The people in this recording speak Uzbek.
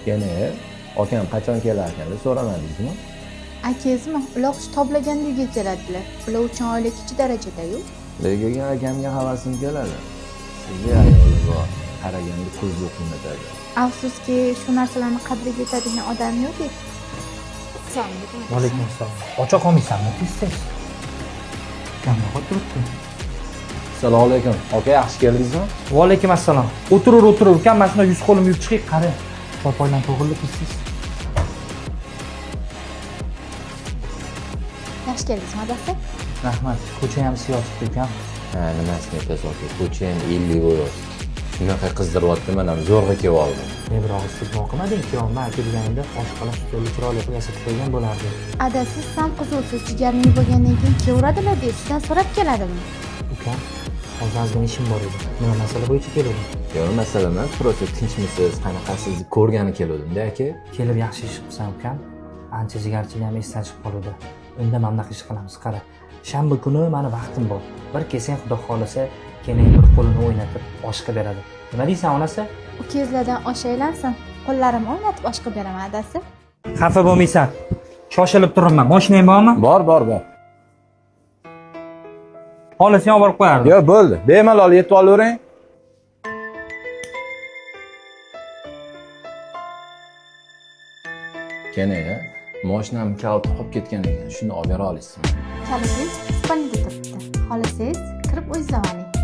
Yana akam qachon kelar ekan deb so'ramadingizmi? Akangizmi? Ular hush toblagan uyga keladilar. Ular uchun oila kichik darajada-yu. Lekin akamga havasim keladi. Sizga ayoli bor, qaraganda ko'zni qiymatadi. Afsuski, shu narsalarni qadriga yetadigan odam yo'q-ku. Alaykum assalom. Ocha qolmaysanmi? Tez-tez. Qanaqa turibdi? Assalomu alaykum. Aka, yaxshi keldingizmi? Va alaykum assalom. O'tirur ukam, mana shunday 100 qo'lim yuvib chiqing, qara. Poypoydan to'g'rilib ketsiz. Yaxshi keldingizmi, adasi? Rahmat. Ko'cha ham siyosat ukam. Ha, nimasini aytasiz aka? Ko'cha ham 50 bo'lyapti. Shunaqa qizdiryapti, men ham zo'rg'a kelib oldim. Ne bir og'iz so'z o'qimading, kuyovim kelganingda oshqola stolni chiroyli qilib yasatib qo'ygan bo'lardi. Adasi ham qizuvsiz jigarni bo'lgandan keyin kevradilar deb sizdan so'rab keladimi? Ukam, hozir ozgina ishim bor edi. Nima masala bo'yicha keldim? Yo'q, masala emas, просто tinchmisiz, qanaqasiz ko'rgani keldim-da aka. Kelib yaxshi ish qilsan ukam. Ancha jigarchilik ham esdan chiqib qoldi. Unda mana bunaqa ish qilamiz, qara. Shanba kuni meni vaqtim bor. Bir kelsang, xudo xolasa, keling bir qo'lini o'ynatib oshqa beradi. Nima deysan, onasi? Ukangizlardan osh aylansin. Qo'llarimni o'ynatib osh qilib beraman, adasi. Xafa bo'lmaysan. Shoshilib turibman. Mashinang bormi? Bor. Xolasini olib borib qo'yardim. Yo'q, bo'ldi. Bemalol yetib olavering. Kene, mashinam kaliti qolib ketgan ekan. Shuni olib bera olasizmi? Kalitingiz spalnida turibdi. Xohlasangiz kirib o'zingiz oling.